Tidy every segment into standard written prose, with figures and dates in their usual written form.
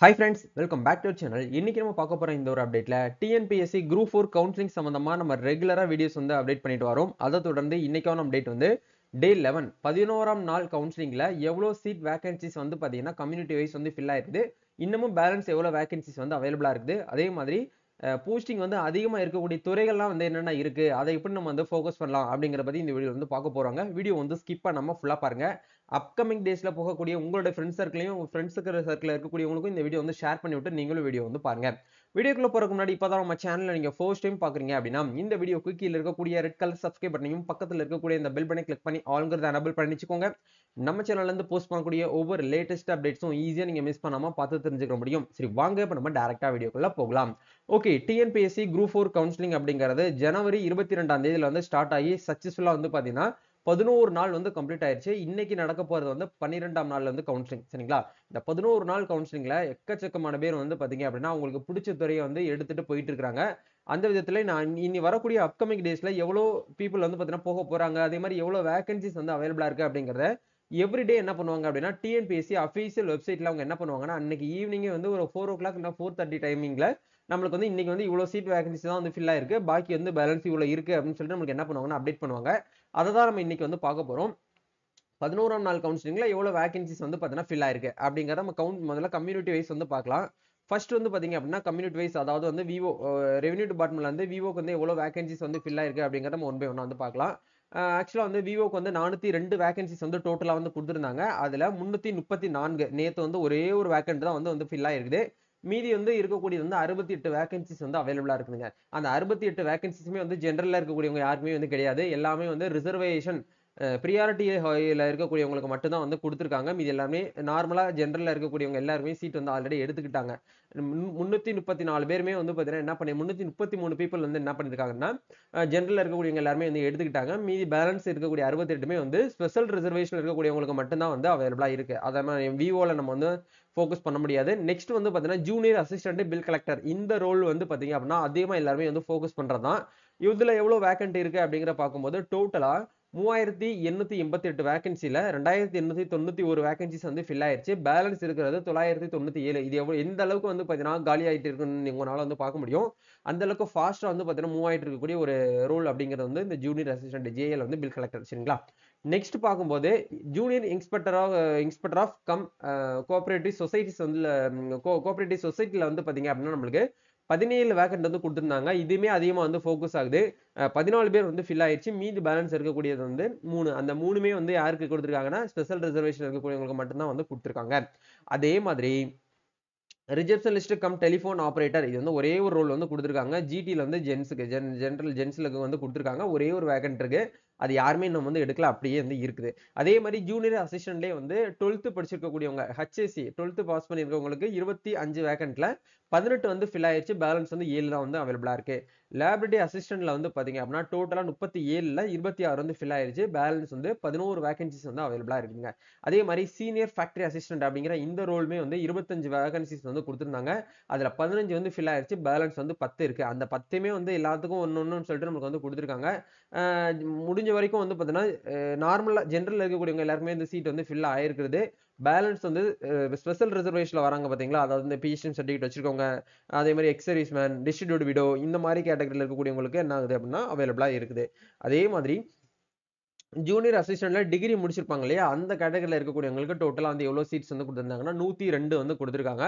Hi friends, welcome back to our channel. இன்னைக்கு நம்ம பார்க்க போற இந்த ஒரு அப்டேட்ல TNPSC Group 4 கவுன்சிலிங் சம்பந்தமா நம்ம ரெகுலரா வீடியோஸ் வந்து அப்டேட் பண்ணிட்டு வரோம். அதை தொடர்ந்து இன்னைக்கான அப்டேட் வந்து டே 11 11ஆம் நாள் கவுன்சிலிங்ல எவ்வளவு சீட் வேகன்சிஸ் வந்து பாத்தீங்கன்னா கம்யூனிட்டி வைஸ் வந்து ஃபில் ஆயிருக்குது. இன்னமும் பேலன்ஸ் எவ்வளவு வேகன்சிஸ் வந்து அவைலபிளா இருக்குது. அதே மாதிரி போஸ்டிங் வந்து அதிகமா இருக்கக்கூடிய துறைகள்லாம் வந்து என்னென்ன இருக்கு, அதை எப்படி நம்ம வந்து ஃபோக்கஸ் பண்ணலாம் அப்படிங்கிறத பத்தி இந்த வீடியோ வந்து பார்க்க போறாங்க. வீடியோ வந்து ஸ்கிப் பண்ணாம ஃபுல்லா பாருங்க. அப்கமிங் டேஸ்ல போகக்கூடிய உங்களோட ஃப்ரெண்ட்ஸ் சர்க்கிளையும் உங்க ஃப்ரெண்ட்ஸ் சர்க்கிள் இருக்கக்கூடியவங்களுக்கும் இந்த வீடியோ வந்து ஷேர் பண்ணி விட்டு நீங்களும் வீடியோ வந்து பாருங்க. வீடியோக்குள்ள போறதுக்கு முன்னாடி இப்பதான் நம்ம சேனல்ல நீங்க ஃபர்ஸ்ட் டைம் பாக்குறீங்க அப்படின்னா இந்த வீடியோக்கு கீழ இருக்கக்கூடிய ரெட் கலர் சப்ஸ்கிரைப் பட்டனையும் பக்கத்துல இருக்கக்கூடிய இந்த பெல் பட்டனை கிளிக் பண்ணி ஆல்ங்கிறத எனபிள் பண்ணி வச்சுக்கோங்க. நம்ம சேனல்ல இருந்து போஸ்ட் பண்ணக்கூடிய ஒவ்வொரு லேட்டஸ்ட் அப்டேட்ஸும் ஈஸியா நீங்க மிஸ் பண்ணாம பார்த்து தெரிஞ்சுக்க முடியும். சரி வாங்க இப்ப நம்ம டைரக்டா வீடியோக்குள்ள போகலாம். ஓகே, டிஎன்பிஎஸ்சி குரூப் 4 கவுன்சிலிங் அப்படிங்கிறது ஜனவரி 22ஆம் தேதியில வந்து ஸ்டார்ட் ஆகி சக்சஸ்ஃபுல்லா வந்து பாத்தீங்கன்னா 11 நாள் வந்து கம்ப்ளீட் ஆயிருச்சு. இன்னைக்கு நடக்க போறது வந்து 12ஆம் நாள்ல வந்து கவுன்சிலிங். சரிங்களா? இந்த 11 நாள் கவுன்சிலிங்ல எக்கச்சக்கமான பேர் வந்து பாத்தீங்க அப்படின்னா அவங்களுக்கு பிடிச்ச துறையை வந்து எடுத்துட்டு போயிட்டு இருக்காங்க. அந்த விதத்துல நான் இனி வரக்கூடிய அப்கமிங் டேஸ்ல எவ்வளவு பீப்புள் வந்து பாத்தீங்கன்னா போக போறாங்க, அதே மாதிரி எவ்வளவு வேகன்சிஸ் வந்து அவைலபிளா இருக்கு அப்படிங்கறத எவ்ரிடே என்ன பண்ணுவாங்க அப்படின்னா டிஎன்பிஎஸ்சி அபிஷியல் வெப்சைட்ல அவங்க என்ன பண்ணுவாங்கன்னா அன்னைக்கு ஈவினிங் வந்து ஒரு 4 o'clock இல்ல 4:30 டைமிங்ல நம்மளுக்கு வந்து இன்னைக்கு வந்து இவ்வளவு சீட் வேகன்சி தான் வந்து ஃபில் ஆயிருக்கு, பாக்கி வந்து பேலன்ஸ் இவ்வளவு இருக்கு அப்படின்னு சொல்லிட்டு நம்மளுக்கு என்ன பண்ணுவாங்கன்னா அப்டேட் பண்ணுவாங்க. அதை தான் நம்ம இன்னைக்கு வந்து பார்க்க போறோம். 11ஆம் நாள் கவுன்சிலிங்ல எவ்வளவு வேகன்சிஸ் வந்து பாத்தீங்கன்னா ஃபில் ஆயிருக்கு அப்படிங்கறத நம்ம முதல்ல கம்யூனிட்டி வைஸ் வந்து பார்க்கலாம். ஃபர்ஸ்ட் வந்து பாத்தீங்க அப்படின்னா கம்யூனிட்டி வைஸ், அதாவது வந்து விவோ ரெவென்யூ டிபார்ட்மெண்ட்ல வந்து விவோக்கு வந்து எவ்வளவு வேகன்சிஸ் வந்து ஃபில் ஆயிருக்கு அப்படிங்கறத நம்ம ஒன் பை ஒன்னா வந்து பார்க்கலாம். ஆக்சுவலா வந்து விவோக்கு வந்து 402 வேகன்சிஸ் வந்து டோட்டலா வந்து கொடுத்திருந்தாங்க. அதுல 334 நேத்து வந்து ஒரே ஒரு வேகன்ட் தான் வந்து ஃபில் ஆயிருக்குது. மீதி வந்து இருக்கக்கூடியது வந்து 68 வேகன்சிஸ் வந்து அவைலபிளா இருக்குதுங்க. அந்த 68 வேகன்சிஸுமே வந்து ஜெனரல்ல இருக்கக்கூடியவங்க யாருக்குமே வந்து கிடையாது. எல்லாமே வந்து ரிசர்வேஷன் ப்ரியாரிட்டி ஹைல இருக்கக்கூடியவங்களுக்கு மட்டும் தான் வந்து கொடுத்துருக்காங்க. மீதி எல்லாமே நார்மலா ஜெனரல்ல இருக்கக்கூடியவங்க எல்லாருமே சீட் வந்து ஆல்ரெடி எடுத்துக்கிட்டாங்க. 334 பேருமே வந்து பாத்தீங்கன்னா என்ன பண்ணி 333 பீப்புள் வந்து என்ன பண்ணிருக்காங்கன்னா ஜெனரல்ல இருக்கக்கூடியவங்க எல்லாருமே வந்து எடுத்துக்கிட்டாங்க. மீதி பேலன்ஸ் இருக்கக்கூடிய 68மே வந்து ஸ்பெஷல் ரிசர்வேஷன் இருக்கக்கூடியவங்களுக்கு மட்டும் தான் வந்து அவைலபிளா இருக்கு. அதை விவோல நம்ம வந்து ஃபோக்கஸ் பண்ண முடியாது. நெக்ஸ்ட் வந்து பாத்தீங்கன்னா ஜூனியர் அசிஸ்டன்ட் பில் கலெக்டர் இந்த ரோல் வந்து பாத்தீங்க அப்படின்னா அதிகமா எல்லாருமே வந்து ஃபோக்கஸ் பண்றதுதான். இதுல எவ்வளவு வேகன்ட் இருக்கு அப்படிங்கிற பார்க்கும்போது டோட்டலா 3888 வேகன்சில 2891 வேகன்சிஸ் வந்து ஃபில் ஆயிருச்சு. பேலன்ஸ் இருக்கிறது 997. இது எந்த அளவுக்கு வந்து பாத்தீங்கன்னா காலி ஆயிட்டு இருக்குன்னு உங்களால வந்து பார்க்க முடியும். அந்த அளவுக்கு ஃபாஸ்டா வந்து பாத்தீங்கன்னா மூவ் ஆயிட்டு இருக்கக்கூடிய ஒரு ரோல் அப்படிங்கிறது வந்து இந்த ஜூனியர் அசிஸ்டன்ட் ஜேஎல் வந்து பில் கலெக்டர். சரிங்களா? நெக்ஸ்ட் பார்க்கும்போது junior inspector of cum cooperative societies வந்து கோஆபரேட்டிவ் சொசைட்டில வந்து பாத்தீங்க அப்படின்னா நம்மளுக்கு 17 வேகன்ட் வந்து கொடுத்திருந்தாங்க. இதுவுமே அதிகமா வந்து ஃபோக்கஸ் ஆகுது. 14 பேர் வந்து ஃபில் ஆயிடுச்சு. மீதி பேலன்ஸ் இருக்கக்கூடியது வந்து 3. அந்த 3மே வந்து யாருக்கு கொடுத்திருக்காங்கன்னா ஸ்பெஷல் ரிசர்வேஷன் இருக்கக்கூடியவங்களுக்கு மட்டும்தான் வந்து கொடுத்திருக்காங்க. அதே மாதிரி ரிசப்ஷனிஸ்ட் கம் டெலிஃபோன் ஆபரேட்டர் இது வந்து ஒரே ஒரு ரோல் வந்து கொடுத்திருக்காங்க. ஜிடில வந்து ஜென்ஸுக்கு ஜெனரல் ஜென்ஸ்ல வந்து கொடுத்திருக்காங்க. ஒரே ஒரு வேகன்ட் இருக்கு. அது யாருமே இன்னும் வந்து எடுக்கல, அப்படியே வந்து இருக்குது. அதே மாதிரி ஜூனியர் அசிஸ்டன்ட்லயே வந்து 12th படிச்சிருக்கக்கூடியவங்க HSC 12th பாஸ் பண்ணிருக்கவங்களுக்கு 25 வேகன்ட்ல 18 வந்து ஃபில் ஆயிருச்சு. பேலன்ஸ் வந்து 7 தான் வந்து அவைலபிளா இருக்கு. லேபரட்டரி அசிஸ்டன்ட்ல வந்து பாத்தீங்க அப்படின்னா டோட்டலா 37ல 26 வந்து ஃபில் ஆயிருச்சு. பேலன்ஸ் வந்து 11 வேகன்சிஸ் வந்து அவைலபிளா இருக்குங்க. அதே மாதிரி சீனியர் ஃபேக்டரி அசிஸ்டன்ட் அப்படிங்கிற இந்த ரோலுமே வந்து 25 வேகன்சிஸ் வந்து கொடுத்திருந்தாங்க. அதுல 15 வந்து ஃபில் ஆயிருச்சு. பேலன்ஸ் வந்து 10 இருக்கு. அந்த 10மே வந்து எல்லாத்துக்கும் ஒன்னு சொல்லிட்டு நமக்கு வந்து கொடுத்திருக்காங்க. முடிஞ்ச வரைக்கும் வந்து பாத்தீங்கன்னா நார்மலா ஜெனரல் இருக்கக்கூடியவங்க எல்லாருமே இந்த சீட் வந்து ஃபில் ஆயிருக்கிறது. பேலன்ஸ் வந்து ஸ்பெஷல் ரிசர்வேஷன்ல வராங்க பாத்தீங்களா, அதாவது இந்த பிஎஸ்டிஎம் சர்டிஃபிகேட் வச்சிருக்கவங்க, அதே மாதிரி ex service man, distribute widow இந்த மாதிரி கேட்டகரியில் இருக்கக்கூடியவங்களுக்கு என்ன ஆகுது அப்படின்னா அவைலபிளா இருக்குது. அதே மாதிரி ஜூனியர் அசிஸ்டன்ட்ல டிகிரி முடிச்சிருப்பாங்க இல்லையா, அந்த கேட்டகரியில் இருக்கக்கூடியவங்களுக்கு டோட்டலா வந்து எவ்வளவு சீட்ஸ் வந்து கொடுத்திருந்தாங்கன்னா 102 வந்து கொடுத்திருக்காங்க.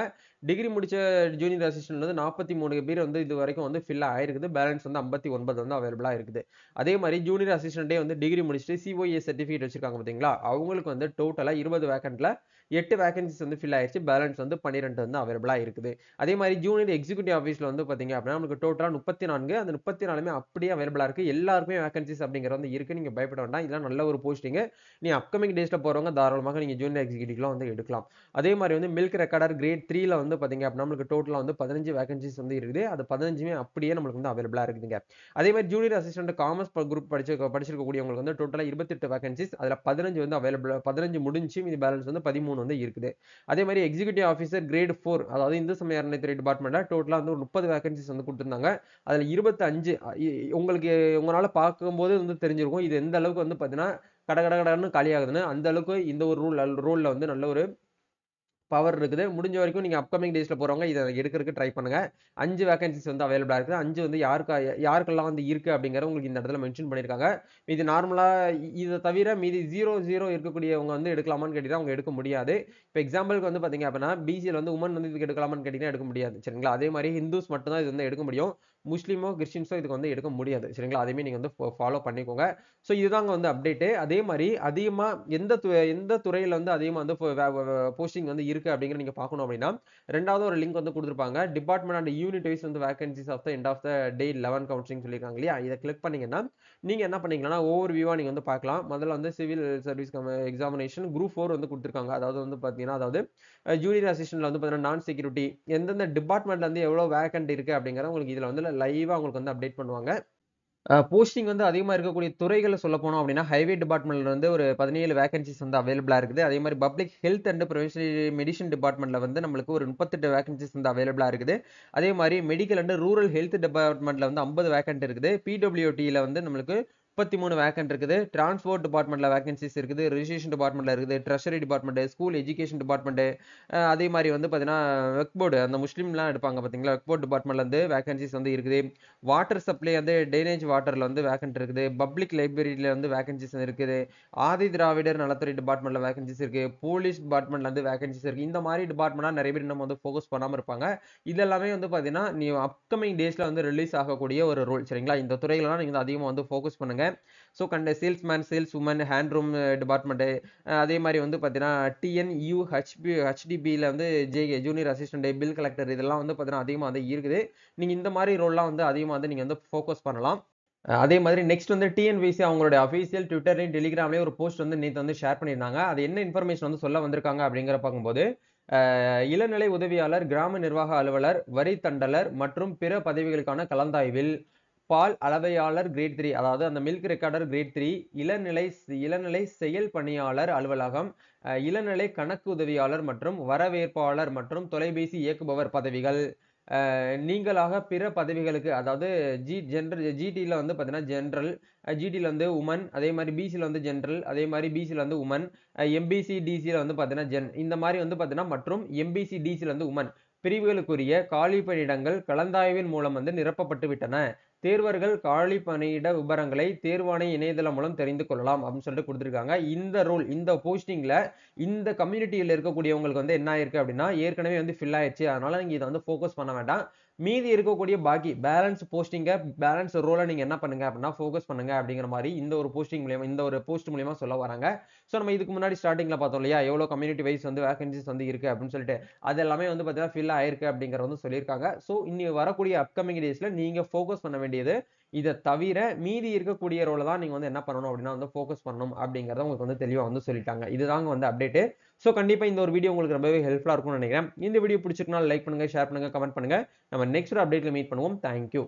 டிகிரி முடிச்ச ஜூனியர் அசிஸ்டன்ட் வந்து 43 பேர் வந்து இது வரைக்கும் வந்து ஃபில் ஆயிருக்குது. பேலன்ஸ் வந்து 59 வந்து அவைலபிளா இருக்குது. அதே மாதிரி ஜூனியர் அசிஸ்டன்டே வந்து டிகிரி முடிச்சுட்டு சிஓஏ சர்டிஃபிகேட் வச்சிருக்காங்க பாத்தீங்களா, அவங்களுக்கு வந்து டோட்டலா 20 வேகன்ட்ல 8 வேகன்சிஸ் வந்து ஃபில் ஆயிருச்சு. பேலன்ஸ் வந்து 12 வந்து அவைலபிளா இருக்குது. அதே மாதிரி ஜூனியர் எக்ஸிக்யூட்டிவ் ஆஃபீஸ்ல வந்து பாத்தீங்க அப்படின்னா நமக்கு டோட்டலா 34, அந்த 34மே அப்படியே அவைலபிளா இருக்கு. எல்லாருக்குமே வேகன்சிஸ் அப்படிங்கிறது வந்து இருக்கு. நீங்க பயப்பட வேண்டாம். இதெல்லாம் நல்ல ஒரு போஸ்டிங். நீ அப்கமிங் டேஸ்ல போறவங்க தாராளமாக நீங்க ஜூனியர் எக்ஸிக்யூட்டிவ்லாம் வந்து எடுக்கலாம். அதே மாதிரி வந்து மில்க் ரெக்கார்டர் கிரேட் 3ல வந்து பாத்தீங்க அப்படின்னா நமக்கு டோட்டலா வந்து 15 வேகன்சிஸ் வந்து இருக்குது. அது 15மே அப்படியே நமக்கு வந்து அவைலபிளா இருக்குதுங்க. அதே மாதிரி ஜூனியர் அசிஸ்டன்ட் காமர்ஸ் குரூப் படிச்சிருக்கக்கூடியவங்களுக்கு வந்து டோட்டலா 28 வேகன்சிஸ். அதுல 15 வந்து அவைலபிள், 15 முடிஞ்சு மீதி பேலன்ஸ் வந்து 13 வந்து இருக்குது. அதே மாதிரி எக்ஸிக்யூட்டிவ் ஆஃபீஸர் கிரேட் 4, அதாவது இந்து சமய அறநிலையத்துறை டிபார்ட்மெண்ட்ல டோட்டலா வந்து ஒரு 30 வேகன்சிஸ் வந்து கொடுத்திருந்தாங்க. அதுல 25 உங்களுக்கு உங்களால பார்க்கும்போது வந்து தெரிஞ்சிருக்கும் இது எந்த அளவுக்கு வந்து பாத்தீங்கன்னா கட கட கடன்னு காலி ஆகுதுன்னு. அந்த அளவுக்கு இந்த ஒரு ரோல்ல வந்து நல்ல ஒரு பவர் இருக்குது. முடிஞ்ச வரைக்கும் நீங்க அப்கமிங் டேஸ்ல போறவங்க இத எடுக்கறதுக்கு ட்ரை பண்ணுங்க. 5 வேகன்சிஸ் வந்து அவைலபிளா இருக்குது. 5 வந்து யாருக்கெல்லாம் வந்து இருக்கு அப்படிங்கிறத உங்களுக்கு இந்த இடத்துல மென்ஷன் பண்ணியிருக்காங்க. இது நார்மலா இத தவிர மீதி 0 இருக்கக்கூடியவங்க வந்து எடுக்கலாமான்னு கேட்டீங்கன்னா, அவங்க எடுக்க முடியாது. இப்ப எக்ஸாம்பிள்க்கு வந்து பார்த்தீங்க அப்படின்னா, பிசில வந்து உமன் வந்து இதுக்கு எடுக்கலாமான்னு கேட்டீங்கன்னா எடுக்க முடியாது. சரிங்களா? அதே மாரி ஹிந்துஸ் மட்டும் தான் இது வந்து எடுக்க முடியும். முஸ்லிமோ, கிறிஸ்டியன்ஸோ இதுக்கு வந்து எடுக்க முடியாது. சரிங்களா? அதையுமே நீங்க வந்து ஃபாலோ பண்ணிக்கோங்க. ஸோ இதுதாங்க வந்து அப்டேட்டு. அதே மாரி அதிகமா எந்த துறையில வந்து அதிகமா வந்து போஸ்டிங் வந்து இருக்கு அப்படிங்கிறத நீங்க பார்க்கணும் அப்படின்னா, 2வது ஒரு லிங்க் வந்து குடுத்திருப்பாங்க. டிபார்ட்மெண்ட் அண்ட் யூனிட் வைஸ் வந்து vacancies of the end of the day 11 counselling சொல்லியிருக்காங்க இல்லையா? இத கிளிக் பண்ணீங்கன்னா, நீங்க என்ன பண்ணீங்கன்னா, ஓவர் வியூவா நீங்க வந்து பார்க்கலாம். முதல்ல வந்து சிவில் சர்வீஸ் எக்ஸாமினேஷன் குரூப் 4 வந்து குடுத்திருக்காங்க. அதாவது வந்து பார்த்தீங்கன்னா, அதாவது ஜூனியர் அசிஸ்டன்ட்ல வந்து பார்த்தீங்கன்னா, நான் செக்யூரிட்டி எந்தெந்த டிபார்ட்மெண்ட்ல வந்து எவ்வளவு வேகன்ட் இருக்கு அப்படிங்கிறத உங்களுக்கு இதுல வந்து லைவா உங்களுக்கு வந்து அப்டேட் பண்ணுவாங்க. போஸ்டிங் வந்து அதிகமா இருக்கக்கூடிய துறைகள சொல்லப்போனோம் அப்படின்னா, ஹைவே டிபார்ட்மெண்ட்ல வந்து ஒரு 17 வேகன்சிஸ் வந்து அவைலபிளா இருக்குது. அதே மாரி public health and professional medicine டிபார்ட்மெண்ட்ல வந்து நம்மளுக்கு ஒரு 38 வேகன்சிஸ் வந்து அவைலபிளா இருக்குது. அதே மாரி மெடிக்கல் அண்ட் ரூரல் ஹெல்த் டிபார்ட்மெண்ட்ல வந்து 50 வேகன்ட் இருக்குது. பிடபிள்யூடில வந்து நம்மளுக்கு 33 வேகன்ட் இருக்குது. டிரான்ஸ்போர்ட் டிபார்ட்மெண்ட்ல வேகன்சிஸ் இருக்குது. ரிஜிஸ்ட்ரேஷன் டிபார்ட்மெண்ட்ல இருக்குது. Treasury department, school education department, அதே மாரி வந்து பார்த்தீங்கன்னா, வெக் போர்டு அந்த முஸ்லீம்லாம் எடுப்பாங்க பார்த்தீங்களா? வெக் போர்ட் டிபார்ட்மெண்ட்ல வந்து வேகன்சிஸ் வந்து இருக்குது. வாட்டர் சப்ளை வந்து ட்ரைனேஜ் வாட்டர்ல வந்து வேக்கன்ட் இருக்குது. பப்ளிக் லைப்ரரியில வந்து வேகன்சிஸ் இருக்குது. ஆதி திராவிடர் நலத்துறை டிபார்ட்மெண்ட்ல வேகன்சிஸ் இருக்கு. போலீஸ் டிபார்ட்மெண்ட்ல வந்து வேகன்சிஸ் இருக்கு. இந்த மாரி டிபார்ட்மெண்ட்னா நெறைய பேர் இன்னும் வந்து ஃபோக்கஸ் பண்ணாம இருப்பாங்க. இது எல்லாமே வந்து பார்த்தீங்கன்னா, நீ அப்கமிங் டேஸ்ல வந்து ரிலீஸ் ஆகக்கூடிய ஒரு ரூல் சரிங்களா? இந்த துறைகளலாம் நீங்க வந்து அதிகமா வந்து ஃபோக்கஸ் பண்ணுங்க. So salesman, sales woman, hand room department, அதே மாரி வந்து பார்த்தீங்கன்னா, டிஎன்யூ ஹெச்டிபில வந்து ஜூனியர் அசிஸ்டன்ட், பில் கலெக்டர் இதெல்லாம் வந்து பார்த்தீங்கன்னா, அதிகமா வந்து இருக்குது. நீங்க இந்த மாரி ரோல்லாம் வந்து அதிகமா வந்து நீங்க வந்து ஃபோக்கஸ் பண்ணலாம். அதே மாதிரி நெக்ஸ்ட் வந்து டிஎன்பிஎஸ்சி அவங்களுடைய அஃபிஷியல் ட்விட்டர்லயும், டெலிகிராம்லயும் ஒரு போஸ்ட் வந்து நேத்து வந்து ஷேர் பண்ணியிருந்தாங்க. அது என்ன இன்ஃபர்மேஷன் வந்து சொல்ல வந்திருக்காங்க அப்படிங்கிற பார்க்கும்போது, இளநிலை உதவியாளர், கிராம நிர்வாக அலுவலர், வரி தண்டலர் மற்றும் பிற பதவிகளுக்கான கலந்தாய்வில் பால் அளவையாளர் கிரேட் 3 அதாவது அந்த மில்க் ரெக்கார்டர் கிரேட் 3, இளநிலை செயல் பணியாளர் அலுவலகம், இளநிலை கணக்கு உதவியாளர் மற்றும் வரவேற்பாளர் மற்றும் தொலைபேசி இயக்குபவர் பதவிகள் நீங்களாக பிற பதவிகளுக்கு அதாவது ஜிடில வந்து பார்த்தீங்கன்னா ஜெனரல், ஜிடில வந்து உமன், அதே மாரி பிசில வந்து ஜெனரல், அதே மாரி பிசில வந்து உமன், எம்பிசி டிசில வந்து பார்த்தீங்கன்னா இந்த மாரி வந்து பார்த்தீங்கன்னா மற்றும் எம்பிசி டிசில வந்து உமன் பிரிவுகளுக்குரிய காலி பணியிடங்கள் கலந்தாய்வின் மூலம் வந்து நிரப்பப்பட்டு விட்டன. தேர்வர்கள் காலி பணியிட விபரங்களை தேர்வாணைய இணையதளம் மூலம் தெரிந்து கொள்ளலாம் அப்படின்னு சொல்லிட்டு கொடுத்திருக்காங்க. இந்த ரோல் இந்த போஸ்டிங்ல இந்த கம்யூனிட்டியில இருக்கக்கூடியவங்களுக்கு வந்து என்ன ஆயிருக்கு அப்படின்னா ஏற்கனவே வந்து ஃபில் ஆயிடுச்சு. அதனால நீங்க இத வந்து ஃபோக்கஸ் பண்ண வேண்டாம். மீதி இருக்கக்கூடிய பாக்கி பேலன்ஸ் போஸ்டிங்க, பேலன்ஸ் ரோல நீங்க என்ன பண்ணுங்க அப்படின்னா ஃபோக்கஸ் பண்ணுங்க அப்படிங்கிற மாரி இந்த ஒரு போஸ்டிங் மூலியமா இந்த ஒரு போஸ்ட் மூலியமா சொல்ல வராங்க. சோ நம்ம இதுக்கு முன்னாடி ஸ்டார்டிங்ல பார்த்தோம் இல்லையா? எவ்வளவு கம்யூனிட்டி வைஸ் வந்து வேகன்சிஸ் வந்து இருக்கு அப்படின்னு சொல்லிட்டு. அது எல்லாமே வந்து பார்த்தீங்கன்னா ஃபில் ஆயிருக்கு அப்படிங்கறத வந்து சொல்லியிருக்காங்க. சோ இனி வரக்கூடிய அப்கமிங் டேஸ்ல நீங்க ஃபோக்கஸ் பண்ண வேண்டியது இத தவிர மீதி இருக்கக்கூடிய ரோல தான் நீங்க வந்து என்ன பண்ணணும் அப்படின்னா வந்து ஃபோக்கஸ் பண்ணணும் அப்படிங்கறத உங்களுக்கு வந்து தெளிவா வந்து சொல்லிட்டாங்க. இதுதாங்க வந்து அப்டேட். சோ கண்டிப்பா இந்த ஒரு வீடியோ உங்களுக்கு ரொம்பவே ஹெல்ப்ஃபுல்லா இருக்கும்னு நினைக்கிறேன். இந்த வீடியோ பிடிச்சிருந்தா லைக் பண்ணுங்க, ஷேர் பண்ணுங்க, கமெண்ட் பண்ணுங்க. நம்ம நெக்ஸ்ட் ஒரு அப்டேட்ல மீட் பண்ணுவோம். Thank you.